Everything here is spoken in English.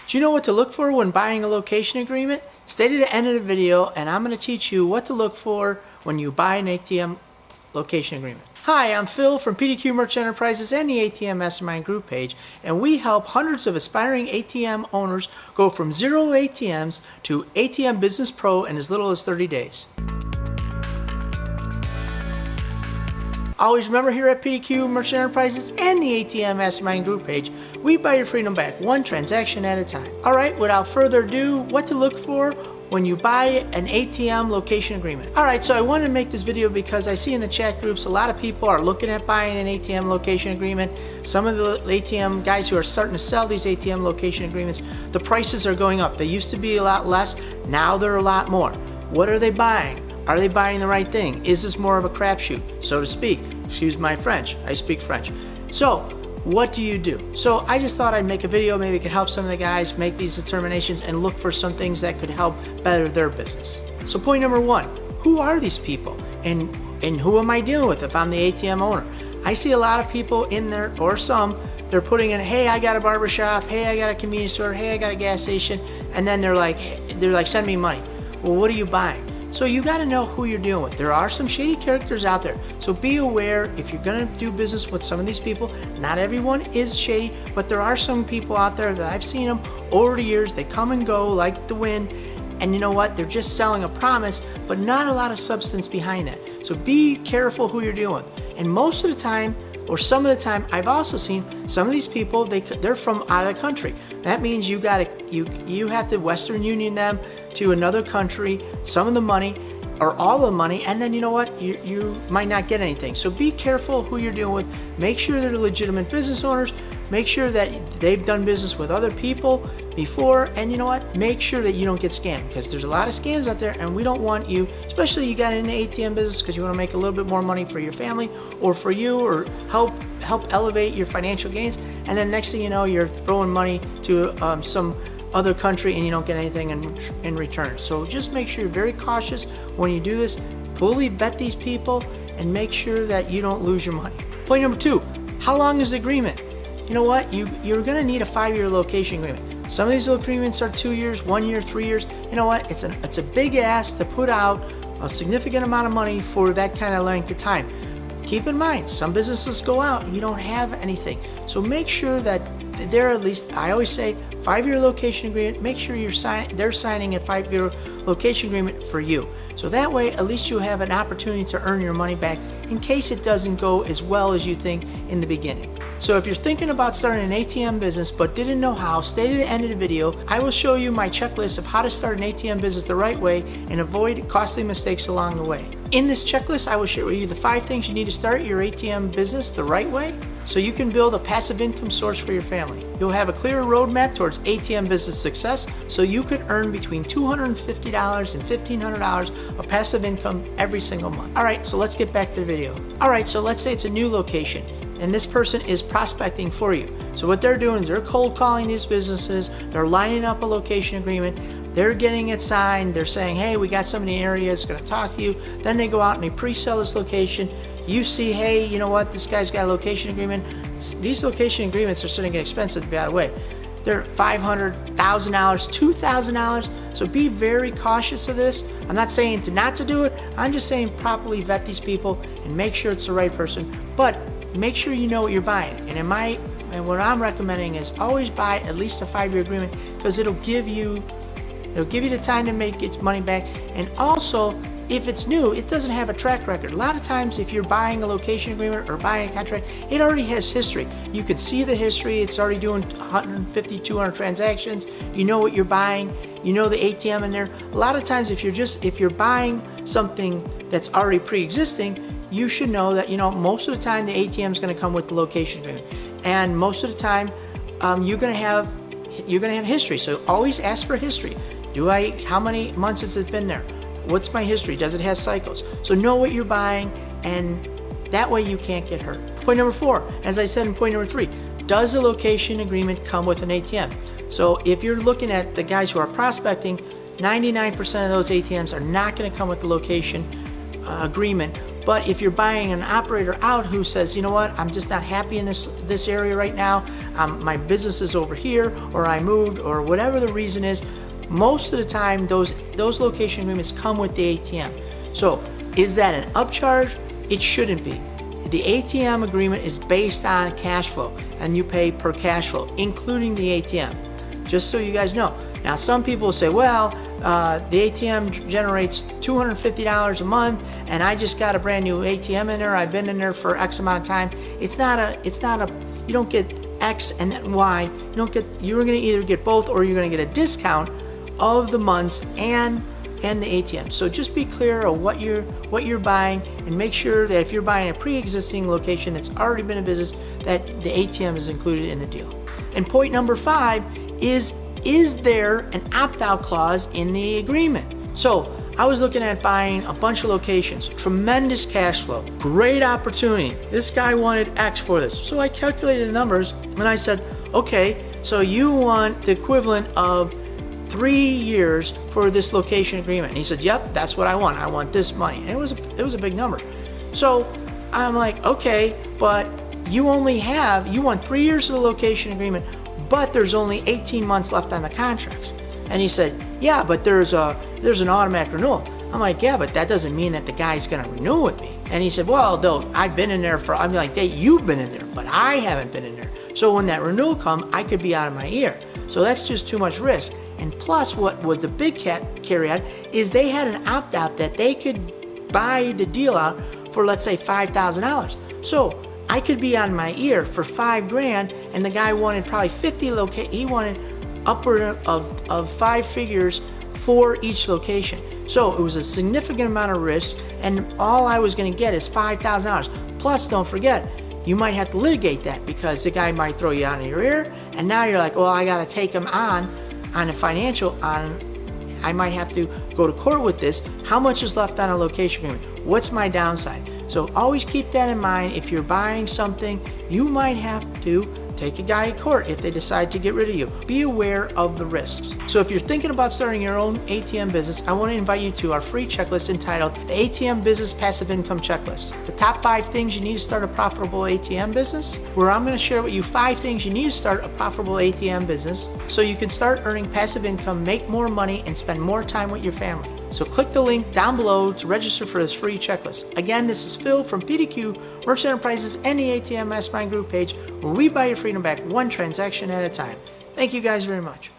Do you know what to look for when buying a location agreement? Stay to the end of the video and I'm going to teach you what to look for when you buy an ATM location agreement. Hi, I'm Phil from PDQ Merchant Enterprises and the ATM Mastermind group page, and we help hundreds of aspiring ATM owners go from 0 ATMs to ATM Business Pro in as little as 30 days. Always remember, here at PDQ Merchant Enterprises and the ATM Mastermind group page, we buy your freedom back one transaction at a time. Alright, without further ado, what to look for when you buy an ATM location agreement. Alright, so I wanted to make this video because I see in the chat groups a lot of people are looking at buying an ATM location agreement. Some of the ATM guys who are starting to sell these ATM location agreements, the prices are going up. They used to be a lot less, now they're a lot more. What are they buying? Are they buying the right thing? Is this more of a crapshoot, so to speak? Excuse my French, I speak French. So, what do you do? So I just thought I'd make a video, maybe it could help some of the guys make these determinations and look for some things that could help better their business. So point number one, who are these people? And who am I dealing with if I'm the ATM owner? I see a lot of people in there, or some, they're putting in, hey, I got a barbershop, hey, I got a convenience store, hey, I got a gas station, and then they're like, send me money. Well, what are you buying? So you got to know who you're dealing with. There are some shady characters out there. So be aware if you're going to do business with some of these people. Not everyone is shady, but there are some people out there that I've seen them over the years. They come and go like the wind. And you know what? They're just selling a promise, but not a lot of substance behind that. So be careful who you're dealing with. And most of the time, or some of the time, I've also seen some of these people, they're from out of the country. That means you have to Western Union them to another country, some of the money or all the money, and then you know what? You might not get anything. So be careful who you're dealing with. Make sure they're legitimate business owners. Make sure that they've done business with other people before, and you know what? Make sure that you don't get scammed, because there's a lot of scams out there and we don't want you, especially you got in the ATM business because you want to make a little bit more money for your family or for you, or help elevate your financial gains, and then next thing you know, you're throwing money to some other country and you don't get anything in return. So just make sure you're very cautious when you do this. Fully vet these people and make sure that you don't lose your money. Point number two, how long is the agreement? You know what? You're going to need a 5-year location agreement. Some of these agreements are 2 years, 1 year, 3 years. You know what? It's a big ask to put out a significant amount of money for that kind of length of time. Keep in mind, some businesses go out and you don't have anything. So make sure that they're at least, I always say, 5-year location agreement. Make sure they're signing a 5-year location agreement for you. So that way, at least you have an opportunity to earn your money back in case it doesn't go as well as you think in the beginning. So if you're thinking about starting an ATM business but didn't know how, stay to the end of the video. I will show you my checklist of how to start an ATM business the right way and avoid costly mistakes along the way. In this checklist, I will share with you the 5 things you need to start your ATM business the right way so you can build a passive income source for your family. You'll have a clear roadmap towards ATM business success so you could earn between $250 and $1,500 of passive income every single month. Alright, so let's get back to the video. Alright, so let's say it's a new location and this person is prospecting for you. So what they're doing is they're cold calling these businesses, they're lining up a location agreement, they're getting it signed, they're saying, hey, we got somebody in the area that's going to talk to you. Then they go out and they pre-sell this location. You see, hey, you know what, this guy's got a location agreement. These location agreements are starting to get expensive, by the way. They're $500, $1,000, $2,000. So be very cautious of this. I'm not saying not to do it. I'm just saying properly vet these people and make sure it's the right person. But make sure you know what you're buying. And what I'm recommending is always buy at least a 5-year agreement, because it'll give you the time to make its money back. And also, if it's new, it doesn't have a track record. A lot of times if you're buying a location agreement or buying a contract, it already has history. You can see the history. It's already doing 150, 200 transactions. You know what you're buying. You know the ATM in there. A lot of times if you're buying something that's already pre-existing, you should know that, most of the time the ATM is going to come with the location agreement. And most of the time you're going to have history. So always ask for history. How many months has it been there? What's my history? Does it have cycles? So know what you're buying, and that way you can't get hurt. Point number 4, as I said in point number 3, does the location agreement come with an ATM? So if you're looking at the guys who are prospecting, 99% of those ATMs are not going to come with the location agreement, But if you're buying an operator out who says, you know what, I'm just not happy in this area right now, my business is over here, or I moved, or whatever the reason is, most of the time those location agreements come with the ATM. So is that an upcharge? It shouldn't be. The ATM agreement is based on cash flow, and you pay per cash flow, including the ATM. Just so you guys know. Now, some people say, well, the ATM generates $250 a month, and I just got a brand new ATM in there. I've been in there for X amount of time. It's not a. You don't get X and then Y. You're going to either get both, or you're going to get a discount of the months and the ATM. So just be clear of what you're buying, and make sure that if you're buying a pre-existing location that's already been in business, that the ATM is included in the deal. And point number 5 is there an opt-out clause in the agreement? So I was looking at buying a bunch of locations, tremendous cash flow, great opportunity. This guy wanted X for this. So I calculated the numbers and I said, okay, so you want the equivalent of 3 years for this location agreement. And he said, yep, that's what I want. I want this money. And it was a big number. So I'm like, okay, but you want 3 years of the location agreement, but there's only 18 months left on the contracts. And he said, yeah, but there's an automatic renewal. I'm like, yeah, but that doesn't mean that the guy's gonna renew with me. And he said, well, though, I've been in there I'm like, you've been in there, but I haven't been in there. So when that renewal comes, I could be out of my ear. So that's just too much risk. And plus, what the big caveat is, they had an opt-out that they could buy the deal out for, let's say, $5,000. So I could be on my ear for $5,000, and the guy wanted probably 50 he wanted upward of 5 figures for each location. So it was a significant amount of risk, and all I was going to get is $5,000. Plus, don't forget, you might have to litigate that, because the guy might throw you out of your ear, and now you're like, well, I got to take him on a financial, I might have to go to court with this. How much is left on a location agreement? What's my downside? So always keep that in mind. If you're buying something, you might have to take a guy to court if they decide to get rid of you. Be aware of the risks. So if you're thinking about starting your own ATM business, I want to invite you to our free checklist entitled the ATM Business Passive Income Checklist. The top 5 things you need to start a profitable ATM business, where I'm going to share with you 5 things you need to start a profitable ATM business so you can start earning passive income, make more money, and spend more time with your family. So click the link down below to register for this free checklist. Again, this is Phil from PDQ, Merchant Enterprises, and the ATM Mastermind Group page, where we buy your freedom back one transaction at a time. Thank you guys very much.